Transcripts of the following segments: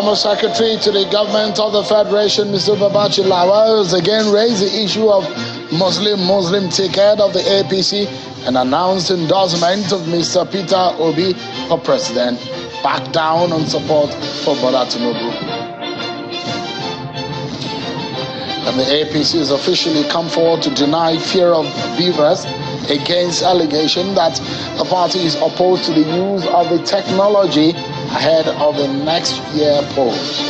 Former Secretary to the Government of the Federation, Mr. Babachi Lawa, has again raised the issue of Muslim ticket of the APC and announced endorsement of Mr. Peter Obi for president. Back down on support for Bola Tinubu. And the APC has officially come forward to deny fear of beavers against allegation that the party is opposed to the use of the technology ahead of the next year polls.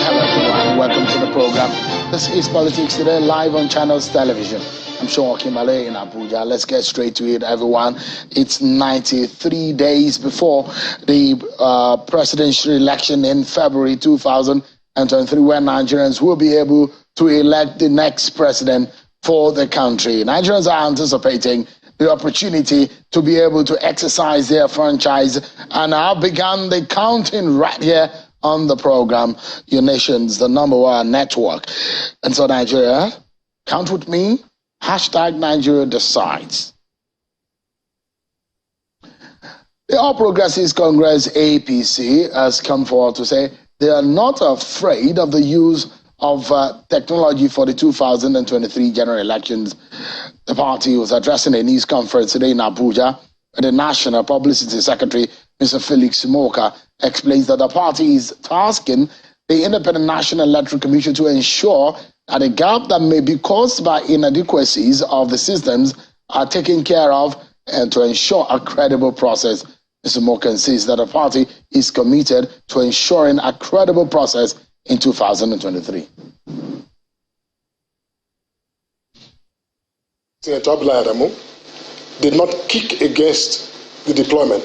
Hello everyone, welcome to the program. This is Politics Today, live on Channels Television. I'm Sean Kimale in Abuja. Let's get straight to it, everyone. It's 93 days before the presidential election in February 2023, where Nigerians will be able to elect the next president for the country. Nigerians are anticipating the opportunity to be able to exercise their franchise, and have begun the counting right here on the program, your nation's the #1 network. And so Nigeria, count with me, hashtag Nigeria decides. The All Progressives Congress APC has come forward to say they are not afraid of the use of technology for the 2023 general elections. The party was addressing a news conference today in Abuja, and the National Publicity Secretary, Mr. Felix Moka, explains that the party is tasking the Independent National Electoral Commission to ensure that the gap that may be caused by inadequacies of the systems are taken care of, and to ensure a credible process. Mr. Moka says that the party is committed to ensuring a credible process in 2023. Senator Abdullahi Adamu did not kick against the deployment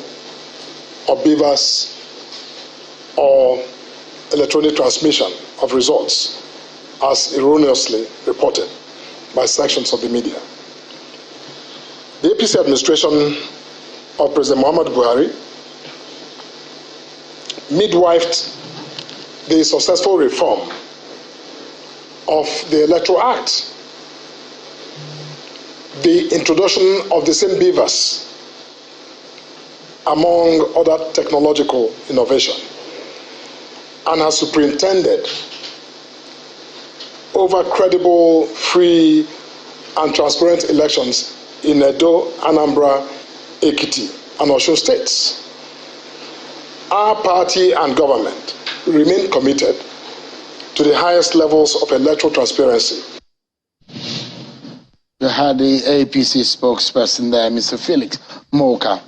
of beavers or electronic transmission of results as erroneously reported by sections of the media. The APC administration of President Muhammad Buhari midwifed the successful reform of the Electoral Act, the introduction of the same beavers, among other technological innovation, and has superintended over credible, free, and transparent elections in Edo, Anambra, Ekiti, and Osun states. Our party and government remain committed to the highest levels of electoral transparency. You had the APC spokesperson there, Mr. Felix Moka.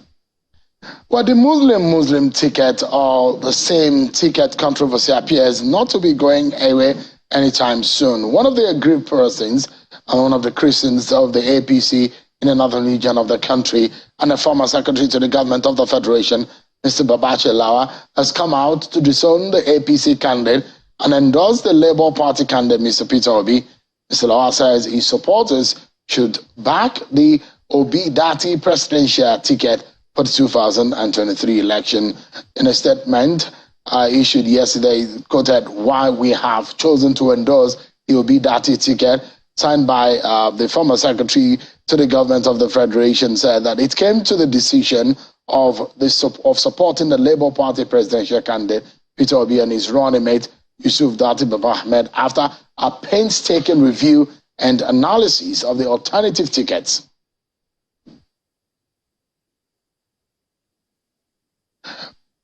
Well, the Muslim ticket, or the same ticket controversy, appears not to be going away anytime soon. One of the aggrieved persons and one of the Christians of the APC in another region of the country, and a former secretary to the government of the Federation, Mr. Babachi Lawa, has come out to disown the APC candidate and endorse the Labour Party candidate, Mr. Peter Obi. Mr. Lawa says his supporters should back the Obi Dati presidential ticket for the 2023 election. In a statement issued yesterday, quoted why we have chosen to endorse the Obi Dati ticket, signed by the former secretary to the government of the Federation, said that it came to the decision of supporting the Labour Party presidential candidate Peter Obi and his running mate Yusuf Dati Baba Ahmed after a painstaking review and analysis of the alternative tickets.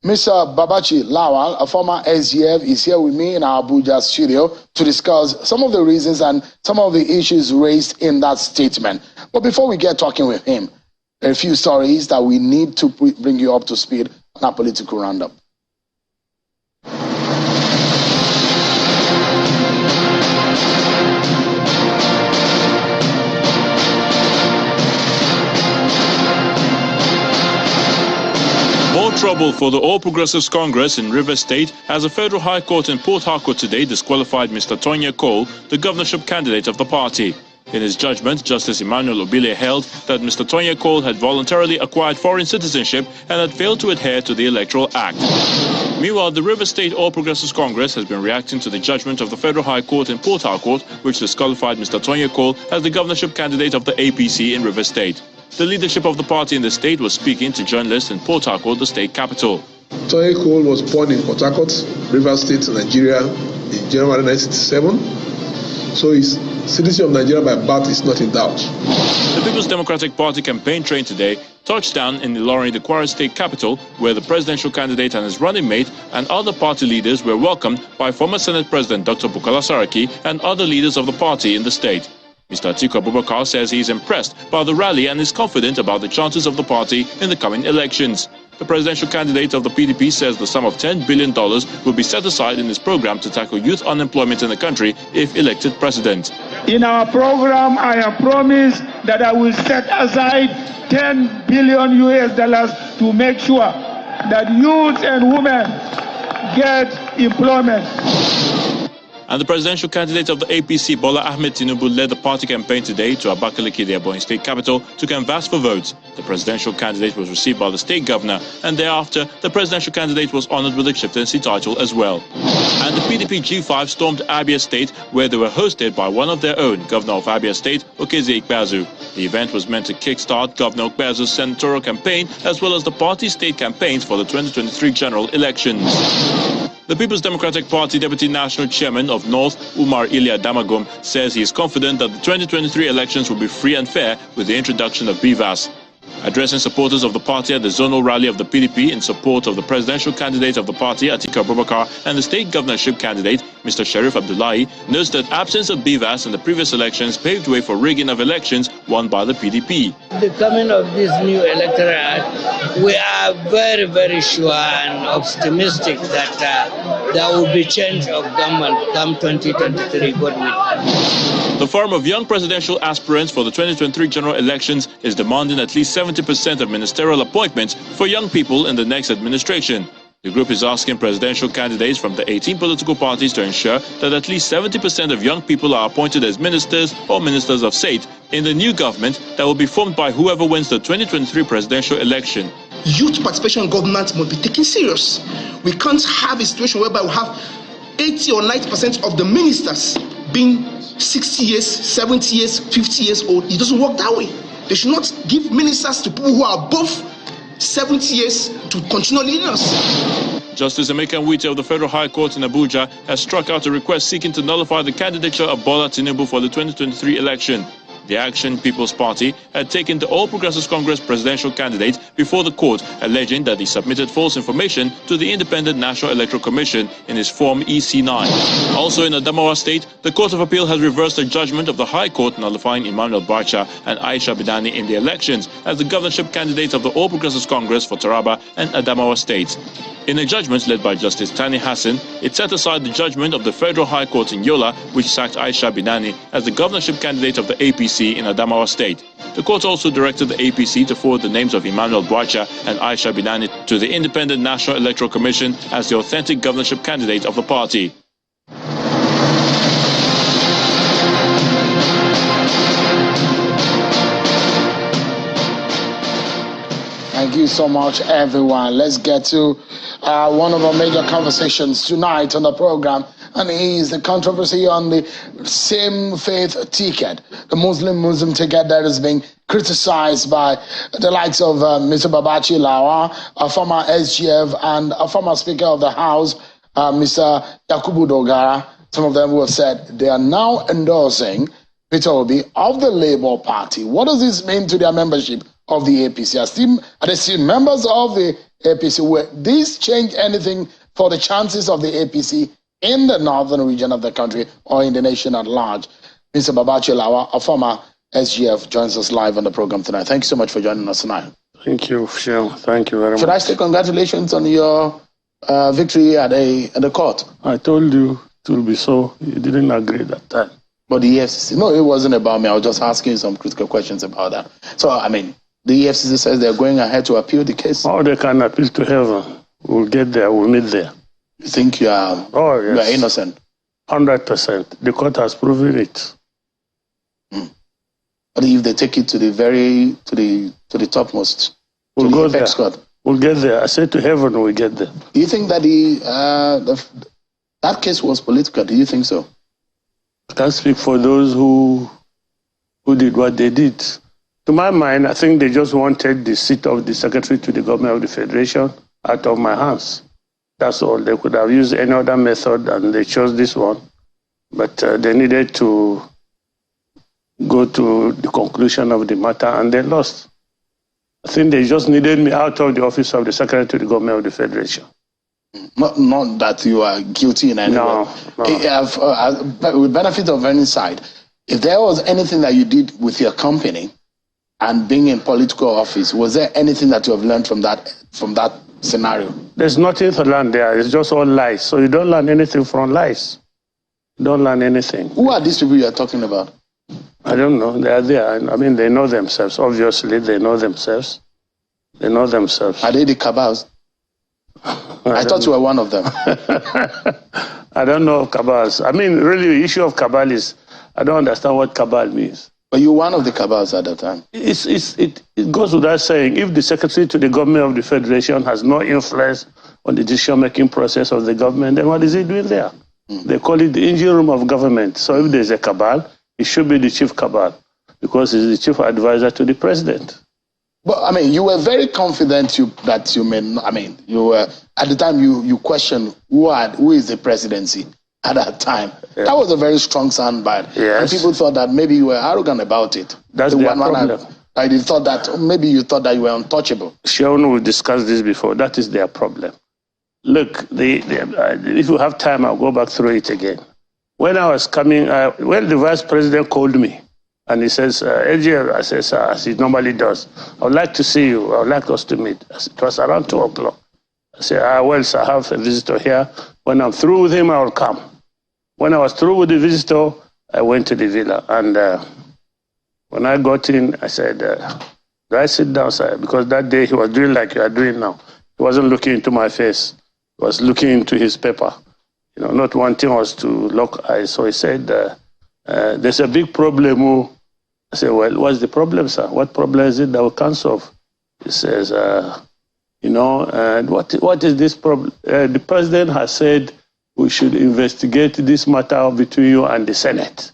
Mr. Babachi Lawal, a former SGF, is here with me in our Abuja studio to discuss some of the reasons and some of the issues raised in that statement. But before we get talking with him, there are a few stories that we need to bring you up to speed on our political roundup. More trouble for the All Progressives Congress in Rivers State as a federal high court in Port Harcourt today disqualified Mr. Tonya Cole, the governorship candidate of the party. In his judgment, Justice Emmanuel Obile held that Mr. Tonya Cole had voluntarily acquired foreign citizenship and had failed to adhere to the Electoral Act. Meanwhile, the Rivers State All Progressives Congress has been reacting to the judgment of the Federal High Court in Port Harcourt, which disqualified Mr. Tonya Cole as the governorship candidate of the APC in Rivers State. the leadership of the party in the state was speaking to journalists in Port Harcourt, the state capital. Toye Cole was born in Port Harcourt, Rivers State, Nigeria, in January 1967. So his citizenship of Nigeria by birth is not in doubt. The People's Democratic Party campaign train today touched down in Ilorin, the Kwara state capital, where the presidential candidate and his running mate and other party leaders were welcomed by former Senate President Dr. Bukola Saraki and other leaders of the party in the state. Mr. Atiku Abubakar says he is impressed by the rally and is confident about the chances of the party in the coming elections. The presidential candidate of the PDP says the sum of $10 billion will be set aside in his program to tackle youth unemployment in the country if elected president. In our program, I have promised that I will set aside $10 billion to make sure that youth and women get employment. And the presidential candidate of the APC, Bola Ahmed Tinubu, led the party campaign today to Abakaliki, the Ebonyi state capital, to canvass for votes. The presidential candidate was received by the state governor, and thereafter, the presidential candidate was honored with a chieftaincy title as well. And the PDP G5 stormed Abia State, where they were hosted by one of their own, Governor of Abia State, Okezie Ikpeazu. The event was meant to kickstart Governor Ikpeazu's senatorial campaign, as well as the party's state campaigns for the 2023 general elections. The People's Democratic Party Deputy National Chairman of North, Umar Ilia Damagum, says he is confident that the 2023 elections will be free and fair with the introduction of BVAS. Addressing supporters of the party at the zonal rally of the PDP in support of the presidential candidate of the party, Atiku Abubakar, and the state governorship candidate, Mr. Sharif Abdullahi, notes that absence of BVAS in the previous elections paved way for rigging of elections won by the PDP. The coming of this new electoral act, we are very, very sure and optimistic that there will be change of government come 2023, God willing. The Forum of Young Presidential Aspirants for the 2023 general elections is demanding at least 70% of ministerial appointments for young people in the next administration. The group is asking presidential candidates from the 18 political parties to ensure that at least 70% of young people are appointed as ministers or ministers of state in the new government that will be formed by whoever wins the 2023 presidential election. Youth participation in government must be taken serious. We can't have a situation whereby we have 80 or 90% of the ministers being 60 years, 70 years, 50 years old. It doesn't work that way. They should not give ministers to people who are above 70 years to continue leading us. Justice Emeka Nwite of the Federal High Court in Abuja has struck out a request seeking to nullify the candidature of Bola Tinubu for the 2023 election. The Action People's Party had taken the All Progressives Congress presidential candidate before the court, alleging that he submitted false information to the Independent National Electoral Commission in his Form EC9. Also in Adamawa State, the Court of Appeal has reversed the judgment of the High Court nullifying Emmanuel Bacha and Aisha Bidani in the elections as the governorship candidates of the All Progressives Congress for Taraba and Adamawa States. In a judgment led by Justice Tani Hassan, it set aside the judgment of the Federal High Court in Yola, which sacked Aisha Bidani as the governorship candidate of the APC in Adamawa State. The court also directed the APC to forward the names of Emmanuel Bacha and Aisha Bidani to the Independent National Electoral Commission as the authentic governorship candidate of the party. Thank you so much, everyone. Let's get to one of our major conversations tonight on the program, and it is the controversy on the same faith ticket, the Muslim ticket that is being criticized by the likes of Mr. Babachi Lawa, a former SGF, and a former Speaker of the House, Mr. Yakubu Dogara. Some of them who have said they are now endorsing Peter Obi of the Labour Party. What does this mean to their membership of the APC? Are they still members of the APC? Will this change anything for the chances of the APC in the northern region of the country or in the nation at large? Mr. Babachi Lawa, a former SGF, joins us live on the program tonight. Thank you so much for joining us tonight. Thank you, Phil. Thank you very much. Should I say congratulations on your victory at the court? I told you it will be so. You didn't agree that time. But the EFCC, no, it wasn't about me. I was just asking some critical questions about that. So, I mean, the EFCC says they're going ahead to appeal the case. Oh, they can appeal to heaven. We'll get there. We'll meet there. You think you are, you are innocent? 100%. The court has proven it. But if they take it to the topmost, we'll to go the apex court, we'll get there. I said to heaven, we'll get there. Do you think that that case was political? Do you think so? I can't speak for those who did what they did. To my mind, I think they just wanted the seat of the Secretary to the Government of the Federation out of my hands. That's all. They could have used any other method, and they chose this one. But they needed to go to the conclusion of the matter, and they lost. I think they just needed me out of the office of the Secretary to the Government of the Federation. Not that you are guilty in any way. No. With benefit of any side, if there was anything that you did with your company and being in political office, was there anything that you have learned from that scenario? There's nothing to learn there. It's just all lies. So you don't learn anything from lies. You don't learn anything. Who are these people you are talking about? I don't know. They are there. I mean, they know themselves. Obviously, they know themselves. They know themselves. Are they the cabals? I thought you were one of them. I don't know of cabals. I mean, really, the issue of cabal is, I don't understand what cabal means. But you were one of the cabals at the time. It goes without saying, if the Secretary to the Government of the Federation has no influence on the decision-making process of the government, then what is he doing there? They call it the engine room of government. So if there's a cabal, it should be the chief cabal, because he's the chief advisor to the president. But I mean, you were very confident that you were, at the time you questioned who is the presidency at that time. Yeah. That was a very strong soundbite. Yes. And people thought that maybe you were arrogant about it. That's the problem. They thought that maybe you thought that you were untouchable. Shaun, we've discussed this before. That is their problem. Look, if you have time, I'll go back through it again. When I was coming, when the vice president called me, and he says, AGF, I says, as he normally does, I would like to see you. I would like us to meet. It was around 2 o'clock. I said, well, sir, I have a visitor here. When I'm through with him, I will come. When I was through with the visitor, I went to the villa. And when I got in, I said, do I sit down, sir? Because that day he was doing like you are doing now. He wasn't looking into my face. He was looking into his paper. You know, not one thing was to lock eyes. So he said, there's a big problem. I said, well, what's the problem, sir? What problem is it that we can't solve? He says, and what is this problem? The president has said we should investigate this matter between you and the Senate.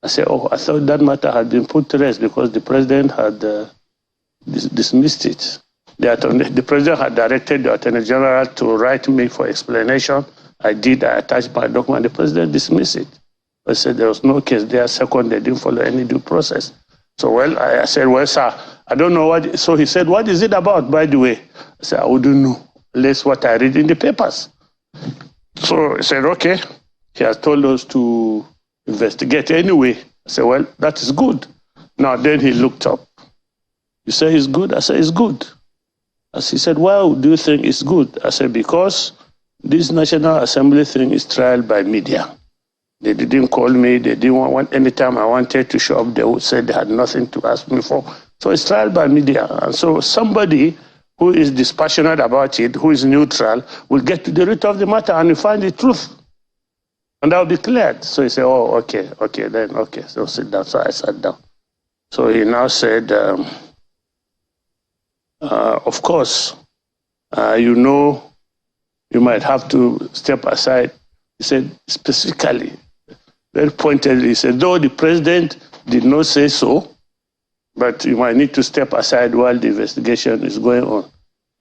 I said, I thought that matter had been put to rest because the president had dismissed it. The president had directed the Attorney General to write me for explanation. I did. I attached my document. The president dismissed it. I said there was no case there. Second, they didn't follow any due process. So, well, I said, well, sir, I don't know what. So he said, what is it about, by the way? I said, I wouldn't know, unless what I read in the papers. So he said, okay. He has told us to investigate anyway. I said, well, that is good. Now, then he looked up. You say it's good? I said, it's good. As he said, well, do you think it's good? I said, because this National Assembly thing is trialed by media. They didn't call me. They didn't want anytime I wanted to show up, they would say they had nothing to ask me for. So it's trialed by media. And so somebody who is dispassionate about it, who is neutral, will get to the root of the matter and you find the truth. And that will be cleared. So he said, oh, okay, so sit down. So I sat down. So he now said, of course, you might have to step aside. He said specifically, very pointedly, he said, though the president did not say so, but you might need to step aside while the investigation is going on.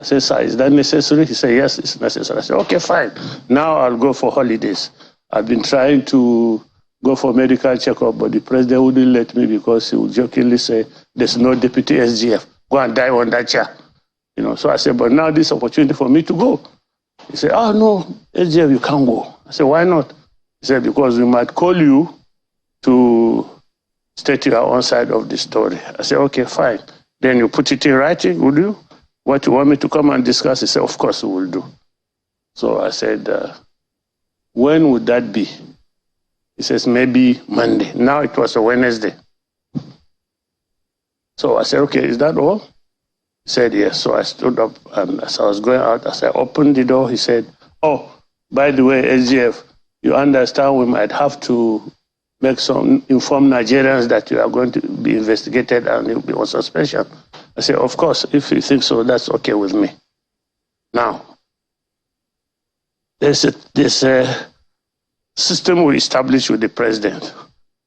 I said, sir, is that necessary? He said, yes, it's necessary. I said, okay, fine. Now I'll go for holidays. I've been trying to go for medical checkup, but the president wouldn't let me because he would jokingly say, there's no deputy SGF. Go and die on that chair. So I said, but now this opportunity for me to go. He said, oh, no, SGF, you can't go. I said, why not? He said, because we might call you to state your own side of the story. I said, okay, fine. Then you put it in writing, would you? What you want me to come and discuss? He said, of course we will do. So I said, when would that be? He says, maybe Monday. Now it was a Wednesday. So I said, okay, is that all? He said, yes. So I stood up, and as I was going out, as I opened the door, he said, oh, by the way, SGF, you understand we might have to inform Nigerians that you are going to be investigated and you'll be on suspension. I said, of course, if you think so, that's okay with me. Now, there's a system we established with the president.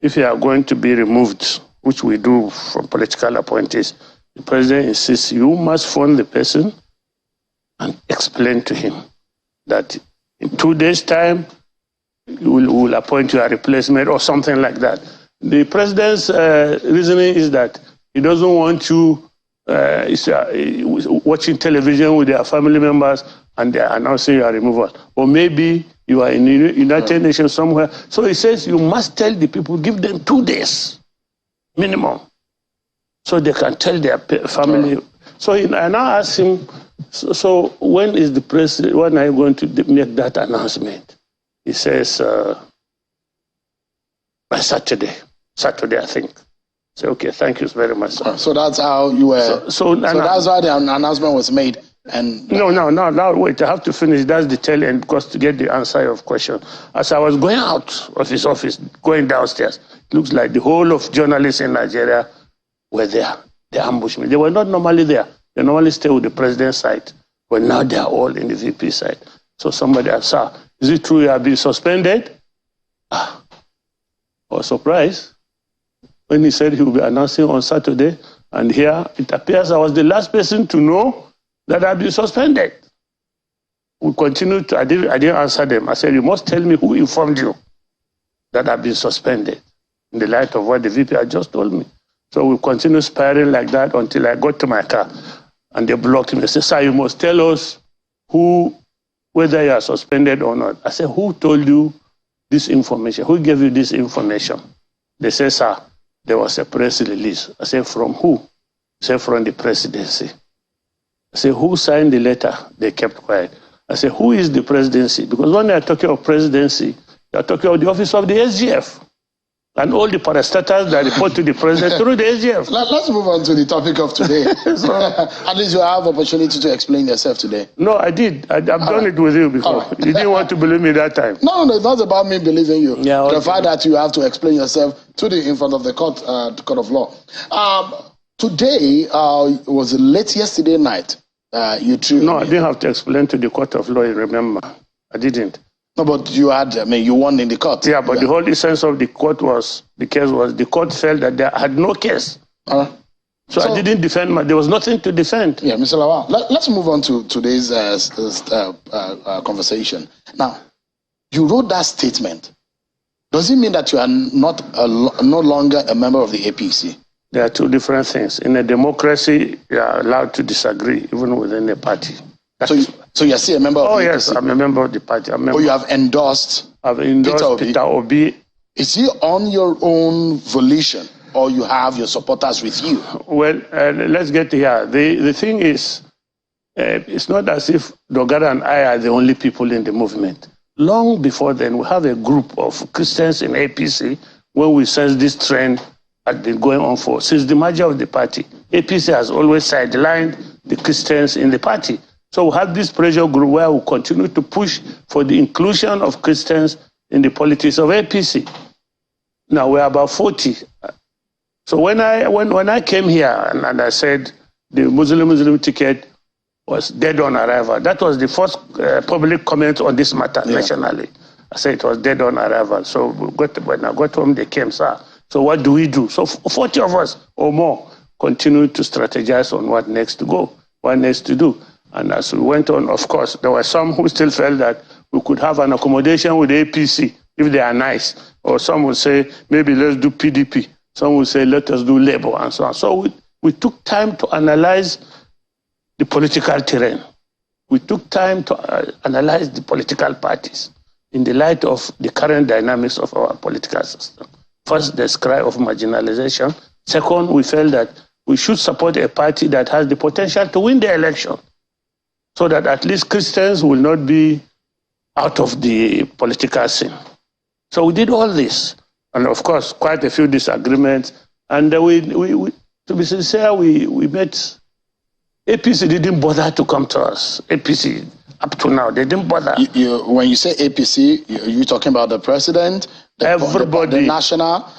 If you are going to be removed which we do from political appointees, the president insists you must phone the person and explain to him that in 2 days' time, we will appoint you a replacement or something like that. The president's reasoning is that he doesn't want you watching television with their family members and they are announcing your removal. Or maybe you are in the United Nations somewhere. So he says you must tell the people, give them 2 days minimum, so they can tell their family. So I now asked him, so when is the president, when are you going to make that announcement? He says, by Saturday, I think. So, okay, thank you very much, sir. So that's how you were. So that's why the announcement was made. And no, wait, I have to finish. That's the tail end, because to get the answer of question. As I was going out of his office, going downstairs, it looks like the whole of journalists in Nigeria were there. They ambushed me. They were not normally there. They normally stay with the president's side, but now they are all in the VP side. So somebody asked, sir, is it true you have been suspended? I was surprised when he said he will be announcing on Saturday. And here it appears I was the last person to know that I've been suspended. We continued to, I didn't answer them. I said, you must tell me who informed you that I've been suspended, in the light of what the VP had just told me. So we continued sparring like that until I got to my car. And they blocked me. They said, sir, you must tell us whether you are suspended or not. I said, who told you this information? Who gave you this information? They said, sir, there was a press release. I said, from who? They said, from the presidency. I said, who signed the letter? They kept quiet. I said, who is the presidency? Because when they are talking of presidency, they are talking of the office of the SGF and all the parastatals that report to the president through the SGF. Let's move on to the topic of today. So, at least you have opportunity to explain yourself today. No, I did. I've done it with you before. Right. You didn't want to believe me that time. No, it's not about me believing you. Yeah, okay. The fact that you have to explain yourself in front of the court of law. Today was late yesterday night. I didn't have to explain to the court of law, remember. I didn't. No, but you won in the court. Yeah, but the whole essence of the court was, the court felt that they had no case. So I didn't defend, there was nothing to defend. Yeah, Mr. Lawal, let's move on to today's conversation. Now, you wrote that statement. Does it mean that you are no longer a member of the APC? There are two different things. In a democracy, you are allowed to disagree, even within a party. So you're still a member of the APC? Oh, yes, I'm a member of the party. But you have endorsed I've endorsed Peter Obi. Is he on your own volition, or you have your supporters with you? Well, let's get here. The thing is, it's not as if Dogara and I are the only people in the movement. Long before then, we have a group of Christians in APC when we sense this trend had been going on since the merger of the party. APC has always sidelined the Christians in the party. So we have this pressure group where we continue to push for the inclusion of Christians in the politics of APC. Now we're about 40. So when I came here and I said the Muslim ticket was dead on arrival, that was the first public comment on this matter nationally. I said it was dead on arrival. So when I got home, they came, sir. So what do we do? So 40 of us or more continued to strategize on what next to go, what next to do. And as we went on, of course, there were some who still felt that we could have an accommodation with the APC if they are nice. Or some would say, maybe let's do PDP. Some would say, let us do Labour, and so on. So we took time to analyze the political terrain. We took time to analyze the political parties in the light of the current dynamics of our political system. First, the cry of marginalization. Second, we felt that we should support a party that has the potential to win the election, so that at least Christians will not be out of the political scene. So we did all this. And of course, quite a few disagreements. And we to be sincere, we met. APC didn't bother to come to us. APC, up to now, they didn't bother. When you say APC, you're talking about the president, the national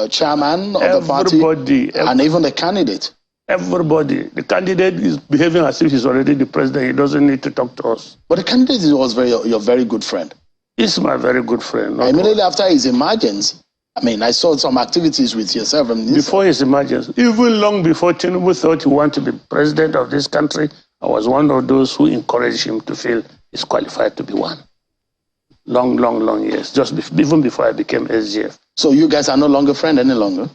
chairman of the party, and even the candidate. Everybody. The candidate is behaving as if he's already the president. He doesn't need to talk to us. But the candidate was your very good friend. He's my very good friend. Immediately after his emergence, I mean, I saw some activities with yourself. Before his emergence, even long before Tinubu thought he wanted to be president of this country, I was one of those who encouraged him to feel he's qualified to be one. Long years, even before I became SGF. So you guys are no longer friends any longer?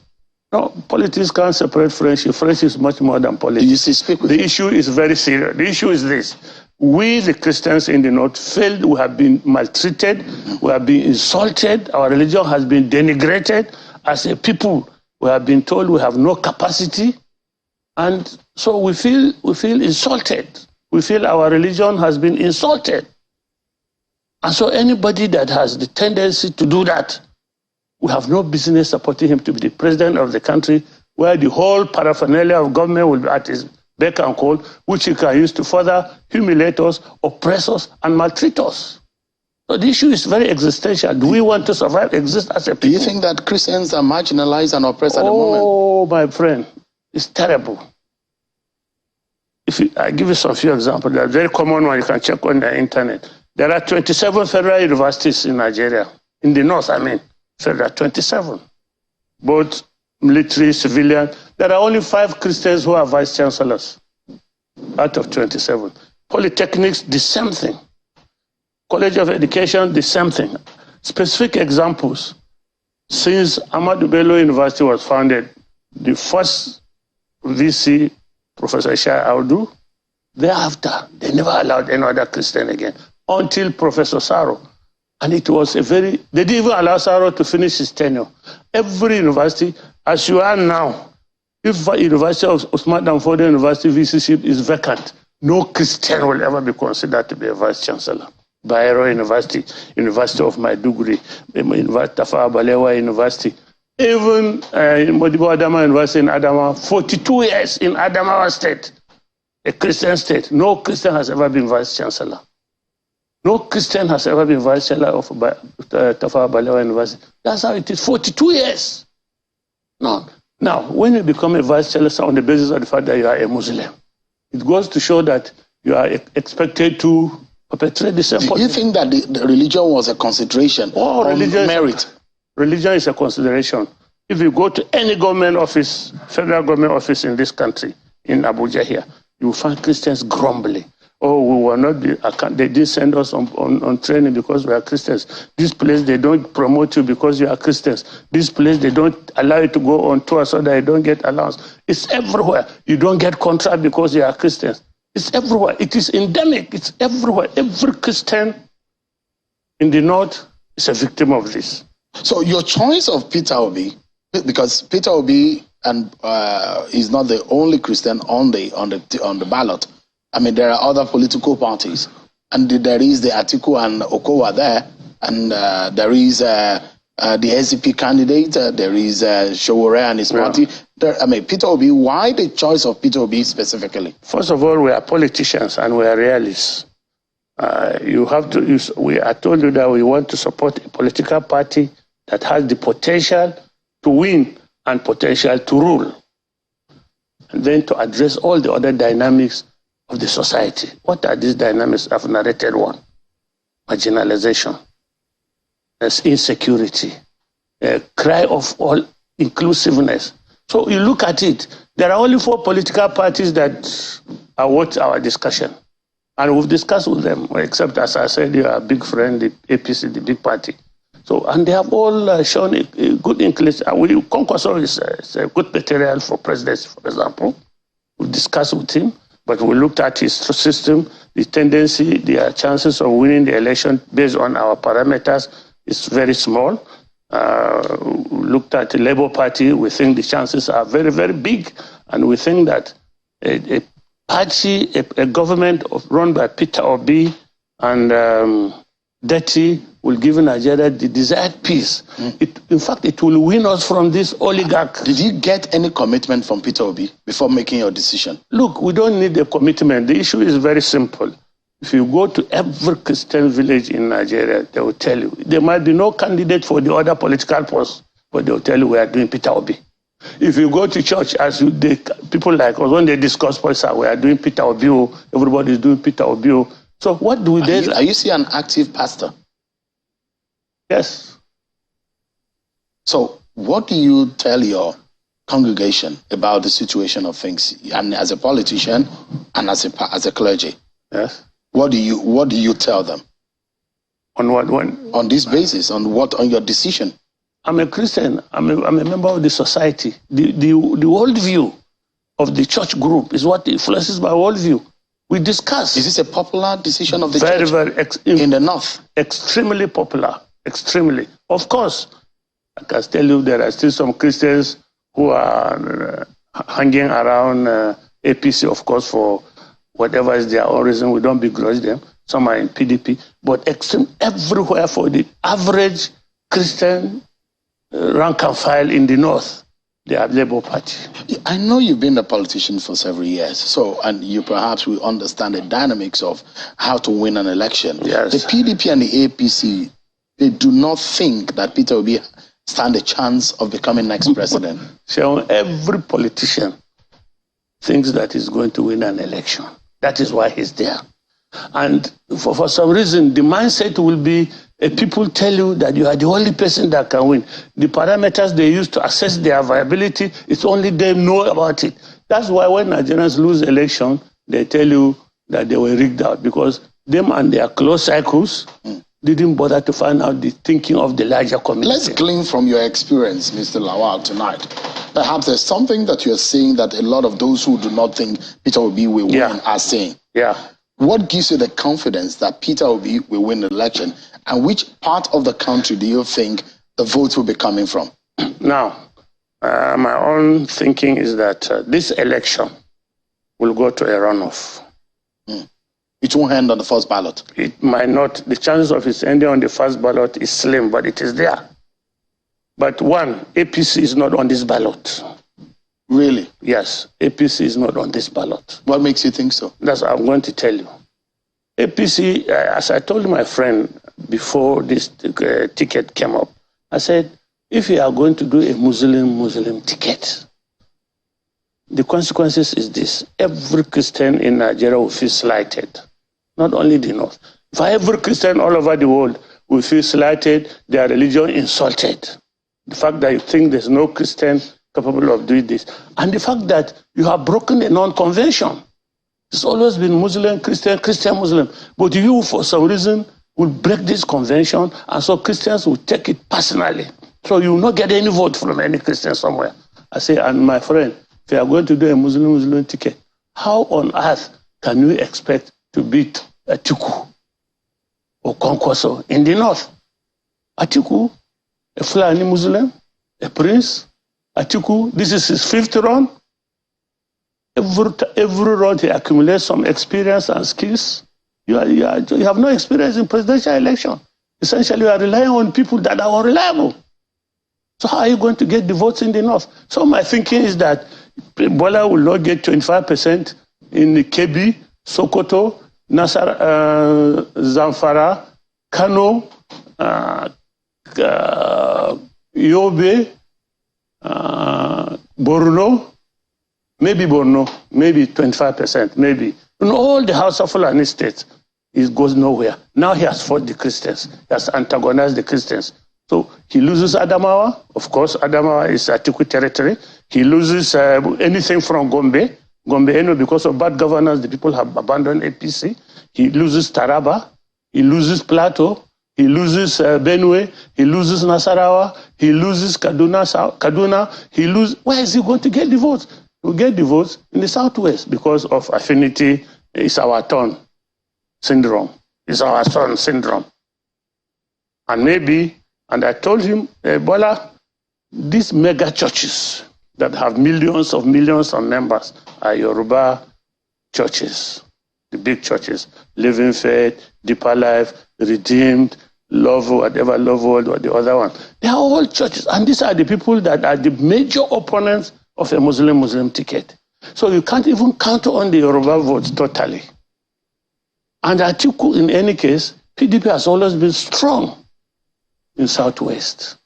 No, politics can't separate friendship. Friendship is much more than politics. Do you speak with the issue is very serious. The issue is this. We, the Christians in the North, failed. We have been maltreated. We have been insulted. Our religion has been denigrated. As a people, we have been told we have no capacity. And so we feel insulted. We feel our religion has been insulted. And so anybody that has the tendency to do that, we have no business supporting him to be the president of the country, where the whole paraphernalia of government will be at his beck and call, which he can use to further humiliate us, oppress us, and maltreat us. So the issue is very existential. Do we want to survive, exist as a people? Do you think that Christians are marginalized and oppressed at the moment? Oh, my friend, it's terrible. I give you some few examples. They're very common one you can check on the internet. There are 27 federal universities in Nigeria. In the North, I mean. So there are 27. Both military, civilian. There are only 5 Christians who are vice chancellors out of 27. Polytechnics, the same thing. College of Education, the same thing. Specific examples. Since Ahmadu Bello University was founded, the first VC, Professor Ishai Audu, thereafter, they never allowed any other Christian again, until Professor Saro. And it was they didn't even allow Saro to finish his tenure. Every university, as you are now, if University of Usman Danfodio University VC is vacant, no Christian will ever be considered to be a vice chancellor. Bayero University, University of Maiduguri, Tafawa Balewa University, even Modibo Adama University in Adamawa, 42 years in Adamawa State, a Christian state. No Christian has ever been vice chancellor. No Christian has ever been vice chancellor of Tafawa Balewa University. That's how it is, 42 years. No. Now, when you become a vice chancellor on the basis of the fact that you are a Muslim, it goes to show that you are expected to perpetrate the same policy. Do you think that the religion was a consideration on merit? Religion is a consideration. If you go to any government office, federal government office in this country, in Abuja here, you will find Christians grumbling. Oh, we will not be, they didn't send us on training because we are Christians. This place, they don't promote you because you are Christians. This place, they don't allow you to go on tour so that you don't get allowance. It's everywhere. You don't get contract because you are Christians. It's everywhere. It is endemic. It's everywhere. Every Christian in the North is a victim of this. So your choice of Peter Obi, because Peter Obi is not the only Christian on the ballot. I mean, there are other political parties, and there is the Atiku and Okonkwo there, and there is the SDP candidate, there is Sowore and his party. Peter Obi, why the choice of Peter Obi specifically? First of all, we are politicians and we are realists. I told you that we want to support a political party that has the potential to win and potential to rule, and then to address all the other dynamics of the society. What are these dynamics? I've narrated one. Marginalization, there's insecurity, a cry of all inclusiveness. So you look at it, there are only 4 political parties that are worth our discussion. And we've discussed with them, except, as I said, you are a big friend, the APC, the big party. So, and they have all shown a good inclination. Okonkwo is a good material for presidency, for example. We discussed with him. But we looked at his system, the tendency, the chances of winning the election based on our parameters is very small. We looked at the Labour Party, we think the chances are very, very big. And we think that a party, a government run by Peter Obi and Deti will give Nigeria the desired peace. In fact, it will win us from this oligarch. Did you get any commitment from Peter Obi before making your decision? Look, we don't need a commitment. The issue is very simple. If you go to every Christian village in Nigeria, they will tell you, there might be no candidate for the other political posts, but they will tell you we are doing Peter Obi. If you go to church, people like us, when they discuss politics, we are doing Peter Obi, everybody is doing Peter Obi. So what do we do? Are you still an active pastor? Yes. So what do you tell your congregation about the situation of things, and as a politician and as a clergy? Yes. What do you tell them? On what one? On this basis, on your decision? I'm a Christian. I'm a member of the society. The worldview of the church group is what influences my worldview. We discuss. Is this a popular decision of the church? Very, in the north? Extremely popular. Extremely. Of course, I can tell you there are still some Christians who are hanging around APC, of course, for whatever is their own reason. We don't begrudge them. Some are in PDP. But everywhere for the average Christian rank and file in the north, they are Labour Party. I know you've been a politician for several years, and you perhaps will understand the dynamics of how to win an election. Yes. The PDP and the APC, they do not think that Peter Obi stand a chance of becoming next president. So every politician thinks that he's going to win an election. That is why he's there. And for some reason, the mindset will be people tell you that you are the only person that can win. The parameters they use to assess their viability, it's only them know about it. That's why when Nigerians lose election, they tell you that they were rigged out, because them and their close circles didn't bother to find out the thinking of the larger community. Let's glean from your experience, Mr. Lawal, tonight. Perhaps there's something that you're saying that a lot of those who do not think Peter Obi will win are saying. Yeah. What gives you the confidence that Peter Obi will win the election, and which part of the country do you think the votes will be coming from? Now, my own thinking is that this election will go to a runoff. It won't end on the first ballot. It might not. The chances of it ending on the first ballot is slim, but it is there. But one, APC is not on this ballot. Really? Yes, APC is not on this ballot. What makes you think so? That's what I'm going to tell you. APC, as I told my friend before this ticket came up, I said, if you are going to do a Muslim ticket, the consequences is this. Every Christian in Nigeria will feel slighted. Not only the North. For every Christian all over the world will feel slighted, their religion insulted. The fact that you think there's no Christian capable of doing this. And the fact that you have broken a non-convention. It's always been Muslim, Christian, Christian, Muslim. But you, for some reason, will break this convention, and so Christians will take it personally. So you will not get any vote from any Christian somewhere. I say, and my friend, if you are going to do a Muslim ticket, how on earth can you expect to beat Atiku or Okonkwo in the north? Atiku, a Fulani Muslim, a prince. Atiku, this is his 5th run. Every run he accumulates some experience and skills. You have no experience in presidential election. Essentially, you are relying on people that are unreliable. So how are you going to get the votes in the north? So my thinking is that Bola will not get 25% in Kebbi, Sokoto, Zamfara, Kano, Yobe, Borno, maybe 25%, maybe. In all the House of Fulani states, it goes nowhere. Now he has fought the Christians. He has antagonized the Christians. So he loses Adamawa. Of course, Adamawa is Atiku territory. He loses anything from Gombe. Because of bad governance, the people have abandoned APC. He loses Taraba. He loses Plateau. He loses Benue. He loses Nasarawa. He loses Kaduna. He loses. Where is he going to get the votes? He will get the votes in the southwest because of affinity. It's our turn syndrome. It's our son syndrome. And maybe, and I told him, Bola, these mega churches that have millions of members are Yoruba churches, the big churches, Living Faith, Deeper Life, Redeemed, Love, whatever, Love World, or the other one. They are all churches, and these are the people that are the major opponents of a Muslim ticket. So you can't even count on the Yoruba votes totally. And Atiku, in any case, PDP has always been strong in Southwest.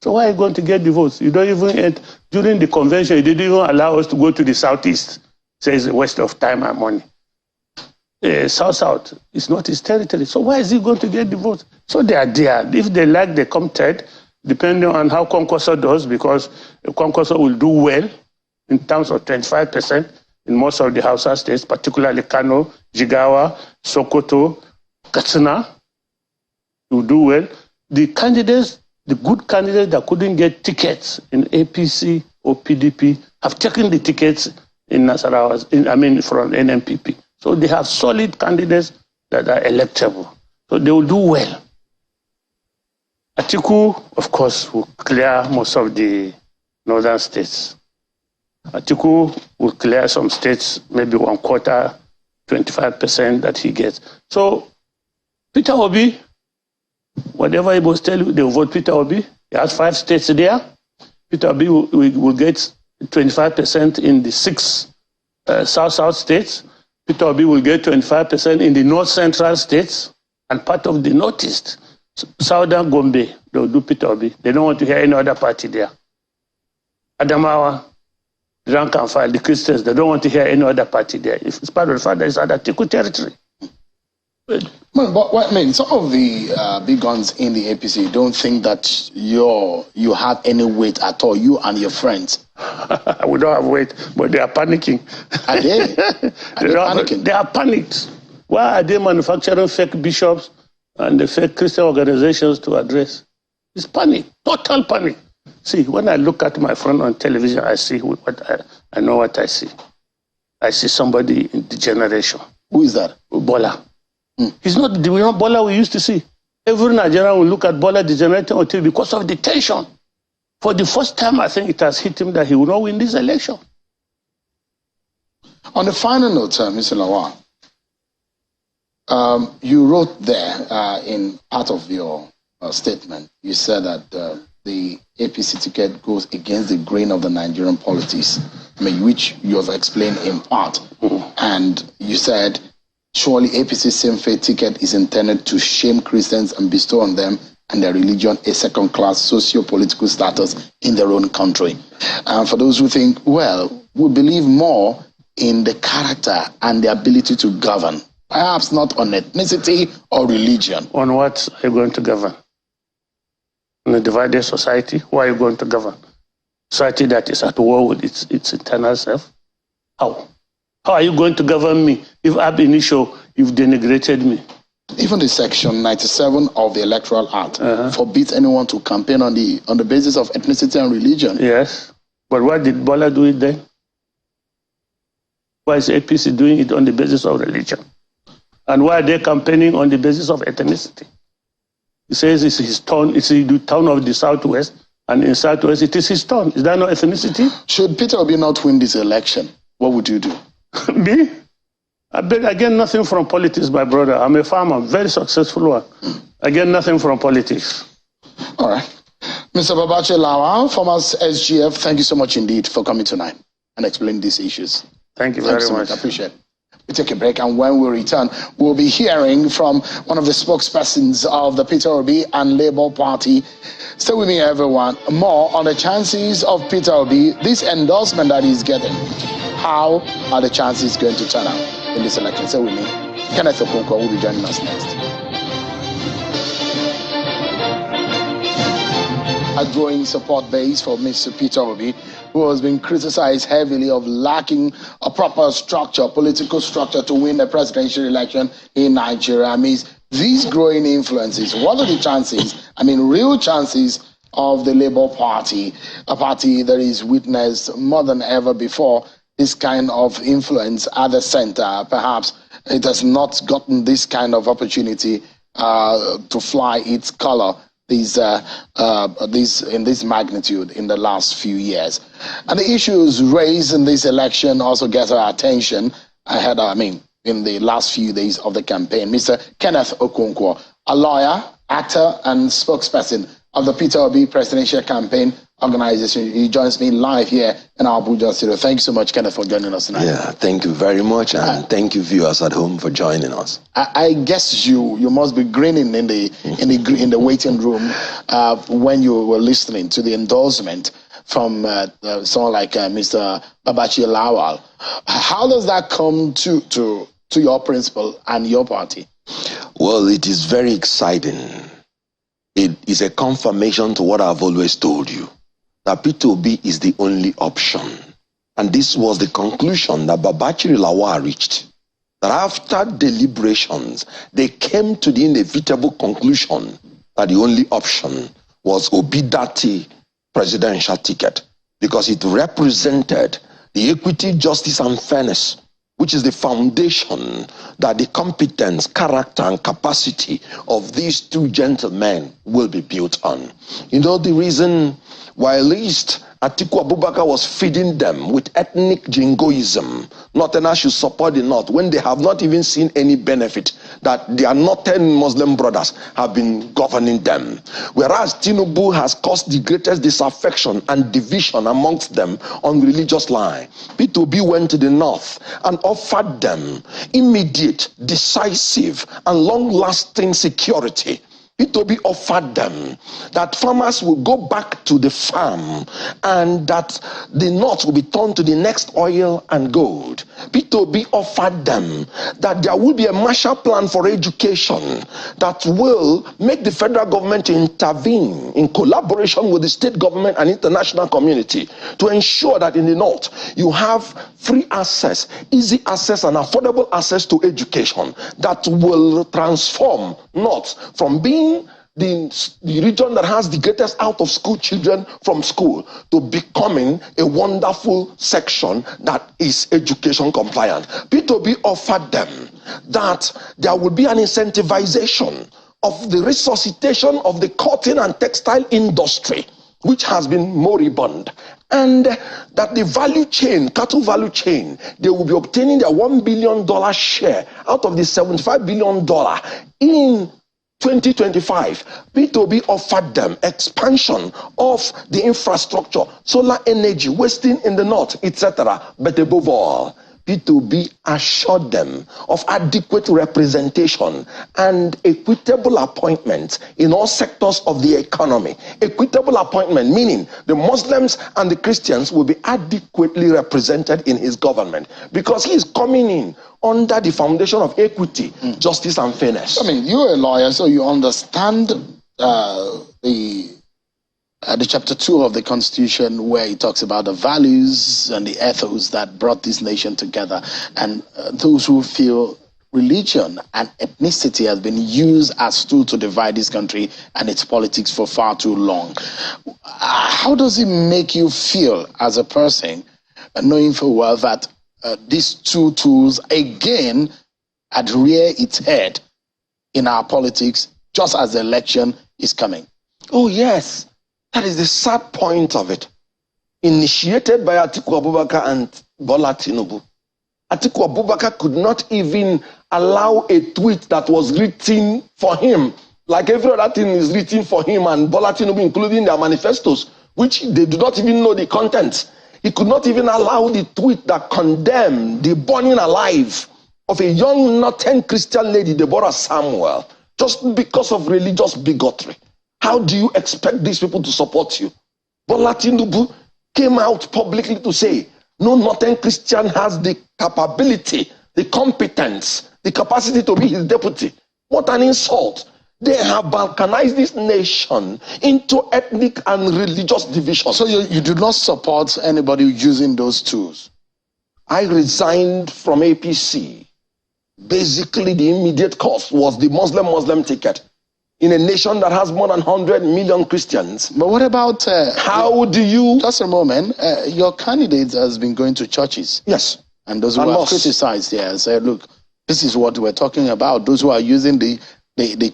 So why are you going to get the votes? You don't even, during the convention, you didn't even allow us to go to the Southeast. So it's a waste of time and money. South is not his territory. So why is he going to get the votes? So they are there. If they like, they come third. depending on how Kwankwaso does, because Kwankwaso will do well in terms of 25% in most of the Hausa states, particularly Kano, Jigawa, Sokoto, Katsina. Will do well. The candidates, the good candidates that couldn't get tickets in APC or PDP have taken the tickets in Nasarawa, from NNPP. So they have solid candidates that are electable. So they will do well. Atiku, of course, will clear most of the northern states. Atiku will clear some states, maybe 1/4, 25% that he gets. So Peter Obi, whatever he must tell you, they will vote Peter Obi. He has 5 states there. Peter Obi will get 25% in the 6 South states. Peter Obi will get 25% in the North Central states and part of the Northeast. Southern Gombe, they will do Peter Obi. They don't want to hear any other party there. Adamawa, rank and file, the Christians, they don't want to hear any other party there. It's part of the fact that it's under Atiku territory. But some of the big guns in the APC don't think that you have any weight at all, you and your friends. We don't have weight, but they are panicking. Are they? Panicking? They are panicked. Why are they manufacturing fake bishops and the fake Christian organizations to address? It's panic, total panic. See, when I look at my friend on television, I see I know what I see. I see somebody in the generation. Who is that? Bola. He's not the Bola we used to see. Every Nigerian will look at Bola degenerating on TV because of the tension. For the first time, I think it has hit him that he will not win this election. On the final note, Mr. Lawal, you wrote there in part of your statement, you said that the APC ticket goes against the grain of the Nigerian politics, which you have explained in part. And you said, surely APC's same-faith ticket is intended to shame Christians and bestow on them and their religion a second-class socio-political status in their own country. And for those who think, well, we believe more in the character and the ability to govern, perhaps not on ethnicity or religion. On what are you going to govern? In a divided society, who are you going to govern? Society that is at war with its internal self? How? How are you going to govern me if ab initio you've denigrated me? Even the section 97 of the Electoral Act forbids anyone to campaign on the basis of ethnicity and religion. Yes, but why did Bola do it then? Why is APC doing it on the basis of religion? And why are they campaigning on the basis of ethnicity? He says it's his turn, it's the town of the Southwest, and in Southwest it is his turn. Is that not ethnicity? Should Peter Obi not win this election, what would you do? Me? I get nothing from politics, my brother. I'm a farmer, very successful one. I get nothing from politics. All right. Mr. Babache Lawal, former SGF, thank you so much indeed for coming tonight and explaining these issues. Thank you very much. I appreciate it. We take a break, and when we return, we'll be hearing from one of the spokespersons of the Peter Obi and Labour Party. Stay with me, everyone. More on the chances of Peter Obi, this endorsement that he's getting. How are the chances going to turn out in this election? Stay with me. Kenneth Okonkwo will be joining us next. A growing support base for Mr. Peter Obi, who has been criticized heavily of lacking a proper structure, political structure to win a presidential election in Nigeria. These growing influences, what are the chances, real chances of the Labour Party, a party that is witnessed more than ever before this kind of influence at the center? Perhaps it has not gotten this kind of opportunity to fly its color in this magnitude in the last few years. And the issues raised in this election also get our attention ahead, in the last few days of the campaign. Mr. Kenneth Okonkwo, a lawyer, actor, and spokesperson of the Peter Obi presidential campaign organization. He joins me live here in our Abuja studio. Thank you so much, Kenneth, for joining us tonight. Yeah, thank you very much, and thank you, viewers at home, for joining us. I guess you must be grinning in the waiting room when you were listening to the endorsement from someone like Mr. Babache Lawal. How does that come to your principle and your party? Well, it is very exciting. it is a confirmation to what I've always told you, that P2B is the only option. And this was the conclusion that Babachiri Lawal reached. That after deliberations, they came to the inevitable conclusion that the only option was Obidati presidential ticket, because it represented the equity, justice, and fairness, which is the foundation that the competence, character, and capacity of these two gentlemen will be built on. You know the reason why at least Atiku Abubakar was feeding them with ethnic jingoism. Northerners should support the North when they have not even seen any benefit that their Northern Muslim brothers have been governing them. Whereas Tinubu has caused the greatest disaffection and division amongst them on religious line. P2B went to the North and offered them immediate, decisive, and long-lasting security. P2B offered them that farmers will go back to the farm and that the North will be turned to the next oil and gold. P2B offered them that there will be a Marshall Plan for education that will make the federal government intervene in collaboration with the state government and international community to ensure that in the North you have free access, easy access, and affordable access to education that will transform North from being the region that has the greatest out-of-school children from school to becoming a wonderful section that is education compliant. P2B offered them that there would be an incentivization of the resuscitation of the cotton and textile industry, which has been moribund, and that the value chain, cattle value chain, they will be obtaining their $1 billion share out of the $75 billion in 2025. P2B offered them expansion of the infrastructure, solar energy, wasting in the North, etc. But above all, P2B assured them of adequate representation and equitable appointment in all sectors of the economy. Equitable appointment meaning the Muslims and the Christians will be adequately represented in his government, because he is coming in under the foundation of equity, justice, and fairness. I mean, you're a lawyer, so you understand the chapter 2 of the Constitution, where it talks about the values and the ethos that brought this nation together, and those who feel religion and ethnicity has been used as tool to divide this country and its politics for far too long. How does it make you feel as a person, knowing full well that these two tools again had reared its head in our politics just as the election is coming? Oh yes, that is the sad point of it. Initiated by Atiku Abubakar and Bola Tinubu, Atiku Abubakar could not even allow a tweet that was written for him, like every other thing is written for him and Bola Tinubu, including their manifestos, which they do not even know the contents. He could not even allow the tweet that condemned the burning alive of a young Northern Christian lady, Deborah Samuel, just because of religious bigotry. How do you expect these people to support you? Bola Tinubu came out publicly to say, no Northern Christian has the capability, the competence, the capacity to be his deputy. What an insult. They have balkanized this nation into ethnic and religious division. So you do not support anybody using those tools? I resigned from APC. Basically, the immediate cause was the Muslim ticket. In a nation that has more than 100 million Christians. But what about... how do you... Just a moment. Your candidate has been going to churches. Yes. And those who have criticized here said, look, this is what we're talking about. Those who are using the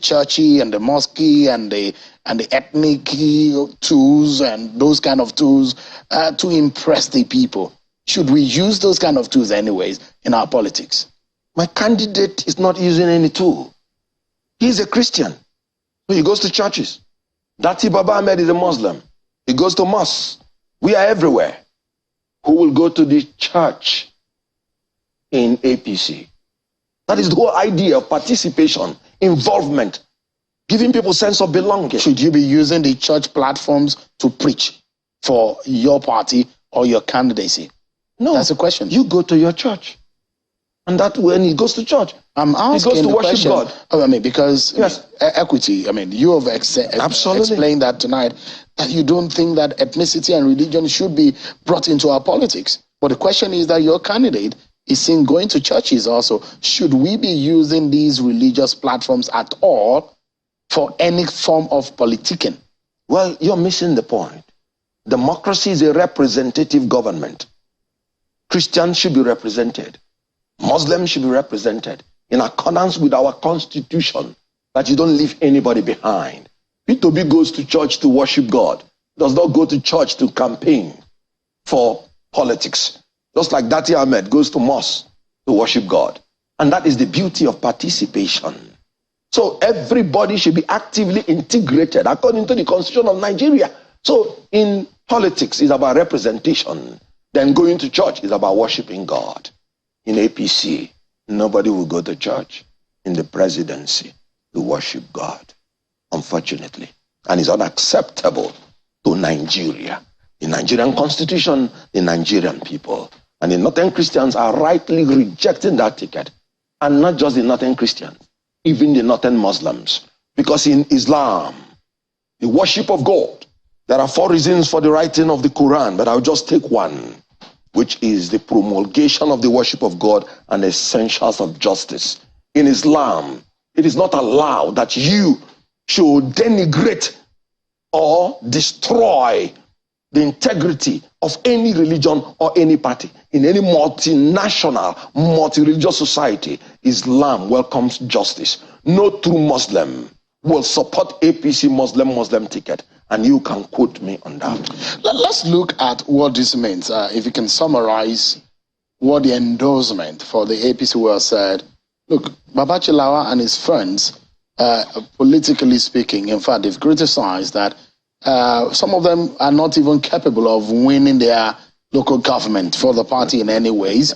churchy and the mosque and the ethnic tools and those kind of tools to impress the people. Should we use those kind of tools anyways in our politics? My candidate is not using any tool. He's a Christian. He goes to churches. Dati Baba Ahmed is a Muslim. He goes to mosques. We are everywhere. Who will go to the church in APC? That is the whole idea of participation, involvement, giving people a sense of belonging. Should you be using the church platforms to preach for your party or your candidacy? No. That's the question. You go to your church. And that when he goes to church, I'm asking he goes to worship question, God. I mean, because yes. Equity, I mean, you have explained that tonight, that you don't think that ethnicity and religion should be brought into our politics. But the question is that your candidate is seen going to churches also. Should we be using these religious platforms at all for any form of politicking? Well, you're missing the point. Democracy is a representative government. Christians should be represented. Muslims should be represented in accordance with our constitution, that you don't leave anybody behind. P2B goes to church to worship God, does not go to church to campaign for politics. Just like Dati Ahmed goes to mosque to worship God. And that is the beauty of participation. So everybody should be actively integrated according to the constitution of Nigeria. So in politics, it's about representation. Then going to church is about worshiping God. In APC, nobody will go to church. In the presidency, to worship God, unfortunately. And it's unacceptable to Nigeria. The Nigerian constitution, the Nigerian people. And the Northern Christians are rightly rejecting that ticket. And not just the Northern Christians, even the Northern Muslims. Because in Islam, the worship of God, there are 4 reasons for the writing of the Quran, but I'll just take one, which is the promulgation of the worship of God and the essentials of justice. In Islam, it is not allowed that you should denigrate or destroy the integrity of any religion or any party. In any multinational, multi-religious society, Islam welcomes justice. No true Muslim will support APC Muslim ticket. And you can quote me on that. Let's look at what this means. If you can summarize what the endorsement for the APC was said. Look, Babachi Lawa and his friends, politically speaking, in fact, they've criticized that some of them are not even capable of winning their local government for the party in any ways.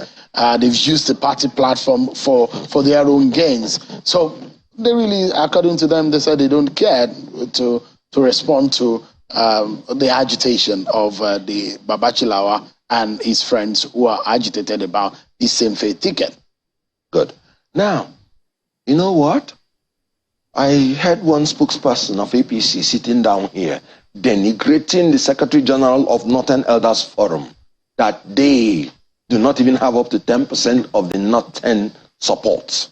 They've used the party platform for their own gains. So they really, according to them, they said they don't care to respond to the agitation of the Babachi Lawa and his friends who are agitated about the same faith ticket. Good. Now, you know what? I heard one spokesperson of APC sitting down here denigrating the Secretary General of Northern Elders Forum, that they do not even have up to 10% of the Northern support.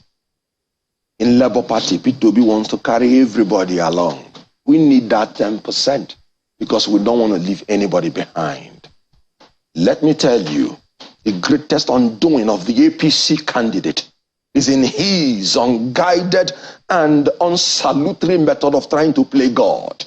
In Labour Party, P2B wants to carry everybody along. We need that 10% because we don't want to leave anybody behind. Let me tell you, the greatest undoing of the APC candidate is in his unguided and unsalutary method of trying to play God.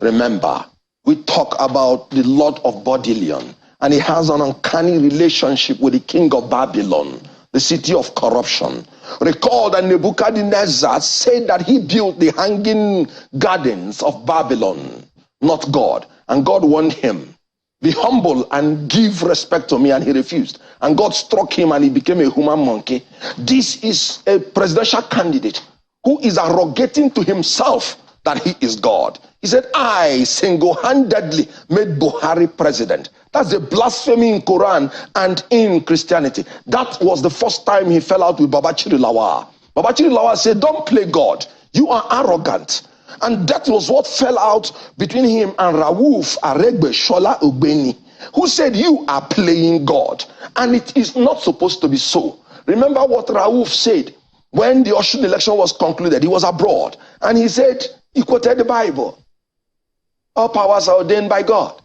Remember, we talk about the Lord of Bodleian, and he has an uncanny relationship with the king of Babylon, the city of corruption. Recall that Nebuchadnezzar said that he built the hanging gardens of Babylon, not God. And God warned him, be humble and give respect to me, and he refused. And God struck him and he became a human monkey. This is a presidential candidate who is arrogating to himself that he is God. He said, I single-handedly made Buhari president. That's a blasphemy in Quran and in Christianity. That was the first time he fell out with Babachiri Lawa. Babachiri Lawa said, don't play God. You are arrogant. And that was what fell out between him and Rauf Aregbe Shola Ogbeni, who said, you are playing God. And it is not supposed to be so. Remember what Rauf said when the Osun election was concluded. He was abroad. And he said, he quoted the Bible. All powers are ordained by God.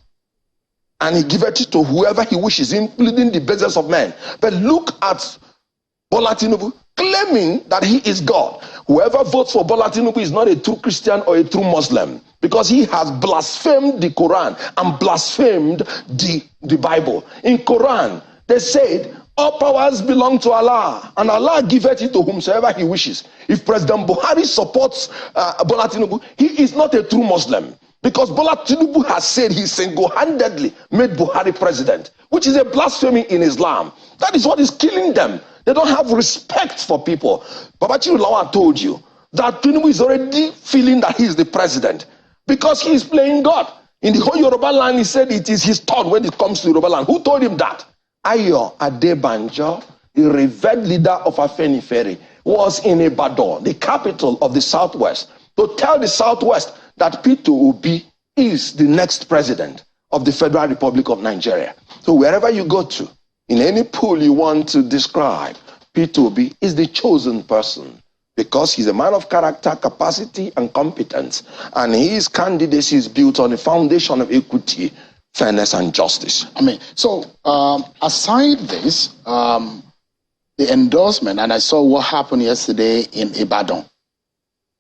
And he giveth it to whoever he wishes, including the basest of men. But look at Bola Tinubu claiming that he is God. Whoever votes for Bola Tinubu is not a true Christian or a true Muslim, because he has blasphemed the Quran and blasphemed the Bible. In Quran, they said, all powers belong to Allah, and Allah giveth it to whomsoever he wishes. If President Buhari supports Bola Tinubu, he is not a true Muslim, because Bola Tinubu has said he single-handedly made Buhari president, which is a blasphemy in Islam. That is what is killing them. They don't have respect for people. Babachiri Lawa told you that Tinubu is already feeling that he is the president because he is playing God. In the whole Yoruba land, he said it is his turn when it comes to Yoruba land. Who told him that? Ayo Adebanjo, the revered leader of Afenifere, was in Ibadan, the capital of the Southwest, to tell the Southwest that Peter Obi is the next president of the Federal Republic of Nigeria. So wherever you go to, in any pool you want to describe, Peter Obi is the chosen person because he's a man of character, capacity, and competence. And his candidacy is built on a foundation of equity, fairness, and justice. I mean, so aside this, the endorsement, and I saw what happened yesterday in Ibadan,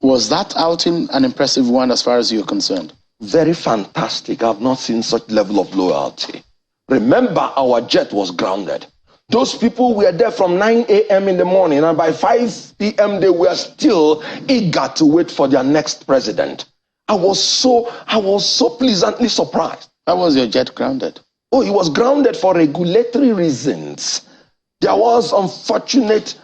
was that outing an impressive one as far as you're concerned? Very fantastic. I've not seen such level of loyalty. Remember, our jet was grounded. Those people were there from 9 a.m. in the morning, and by 5 p.m. they were still eager to wait for their next president. I was so pleasantly surprised. How was your jet grounded? Oh, it was grounded for regulatory reasons. There was unfortunate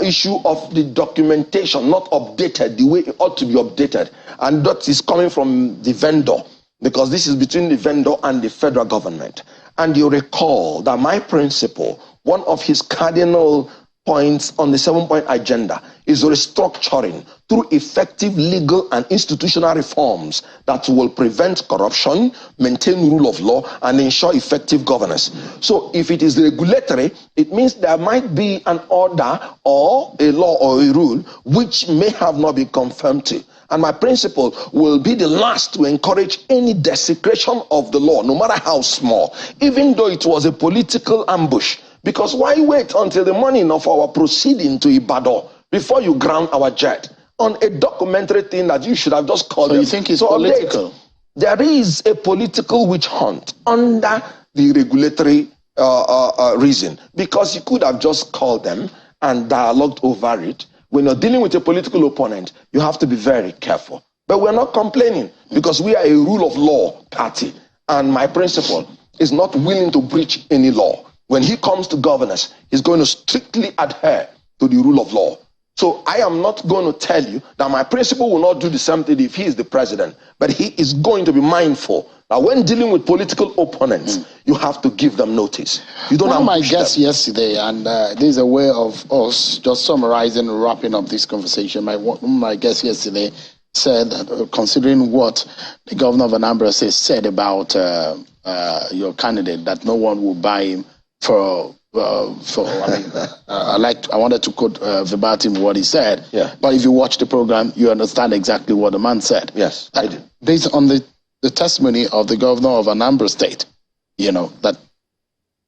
issue of the documentation not updated the way it ought to be updated, and that is coming from the vendor, because this is between the vendor and the federal government. And you recall that my principal, one of his cardinal points on the 7-point agenda, is restructuring through effective legal and institutional reforms that will prevent corruption, maintain rule of law, and ensure effective governance. So if it is regulatory, it means there might be an order or a law or a rule which may have not been confirmed to. And my principle will be the last to encourage any desecration of the law, no matter how small, even though it was a political ambush. Because why wait until the morning of our proceeding to Ibadan before you ground our jet on a documentary thing that you should have just called? So you think it's political? There is a political witch hunt under the regulatory reason, because you could have just called them and dialogued over it. When you're dealing with a political opponent, you have to be very careful. But we're not complaining, because we are a rule of law party, and my principal is not willing to breach any law. When he comes to governance, he's going to strictly adhere to the rule of law. So I am not going to tell you that my principal will not do the same thing if he is the president, but he is going to be mindful that when dealing with political opponents, you have to give them notice. You don't have my guest yesterday, and there's a way of us just summarizing and wrapping up this conversation. My guest yesterday said that considering what the governor of Anambra said about your candidate, that no one will buy him I wanted to quote verbatim what he said. Yeah. But if you watch the program, you understand exactly what the man said. Yes, I did. Based on the testimony of the governor of Anambra State, you know, that,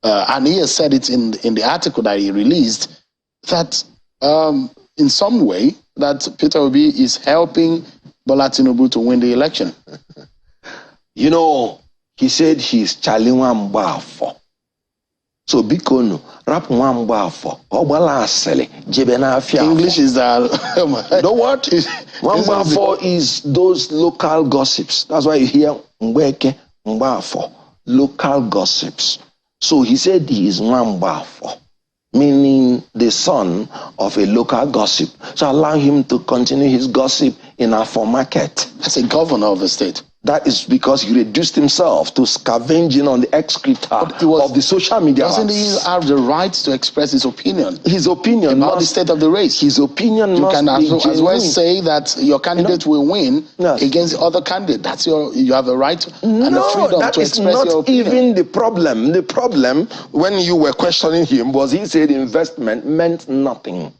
and he has said it in the article that he released, that in some way that Peter Obi is helping Bola Tinubu to win the election. You know, he said he's challenging Mbafo. So bikono rap Mbafo obala asele jebena afia. English is that. You know what? Mbafo is those local gossips. That's why you hear Mbeke Mbafo, local gossips. So he said he is Mbafo, meaning the son of a local gossip. So allow him to continue his gossip in Afo market. As a governor of the state. That is because he reduced himself to scavenging on the excreta of the social media. Doesn't he have the right to express his opinion? His opinion about the state of the race. His opinion you must can be as well say that your candidate will win against the other candidate. That's you have a right and the freedom to express your opinion. That is not even the problem. The problem, when you were questioning him, was he said investment meant nothing.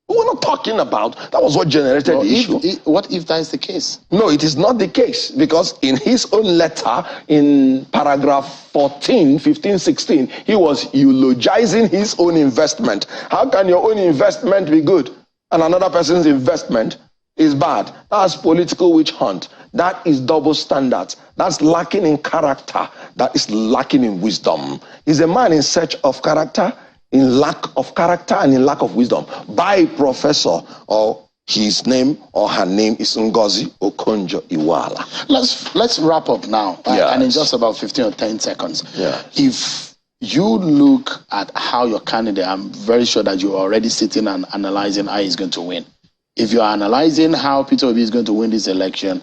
We were not talking about, that was what generated the issue. What if that is the case? No, it is not the case, because in his own letter, in paragraph 14, 15, 16, he was eulogizing his own investment. How can your own investment be good and another person's investment is bad? That's political witch hunt. That is double standards. That's lacking in character. That is lacking in wisdom. He's a man in search of character, in lack of character, and in lack of wisdom, by professor, or his name or her name is Ngozi Okonjo-Iweala. Let's wrap up now, yes. And in just about 15 or 10 seconds. Yes. If you look at how your candidate, I'm very sure that you're already sitting and analyzing how he's going to win. If you're analyzing how Peter Obi is going to win this election,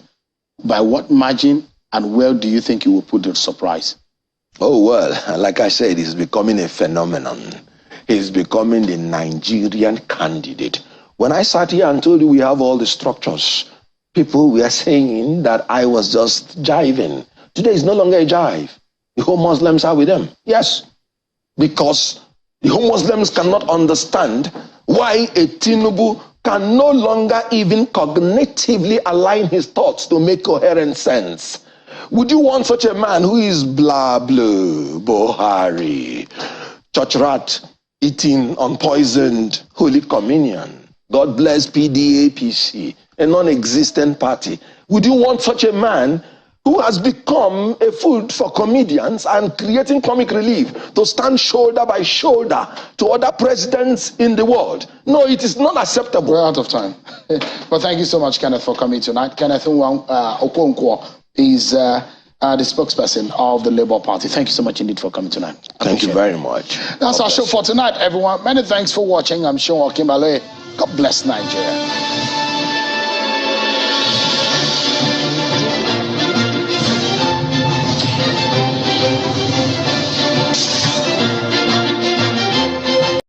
by what margin and where do you think he will put the surprise? Oh, well, like I said, it's becoming a phenomenon. He's becoming the Nigerian candidate. When I sat here and told you we have all the structures, people were saying that I was just jiving. Today is no longer a jive. The whole Muslims are with them. Yes, because the whole Muslims cannot understand why a Tinubu can no longer even cognitively align his thoughts to make coherent sense. Would you want such a man who is blah blah, Buhari, church rat, eating unpoisoned Holy Communion? God bless PD, APC, a non-existent party. Would you want such a man who has become a food for comedians and creating comic relief to stand shoulder by shoulder to other presidents in the world? No, it is not acceptable. We're out of time. But thank you so much, Kenneth, for coming tonight. Kenneth Okonkwo is the spokesperson of the Labour Party. Thank you so much indeed for coming tonight. Thank you very much. That's our show for tonight, everyone. Many thanks for watching. I'm Sean Okimbale. God bless Nigeria.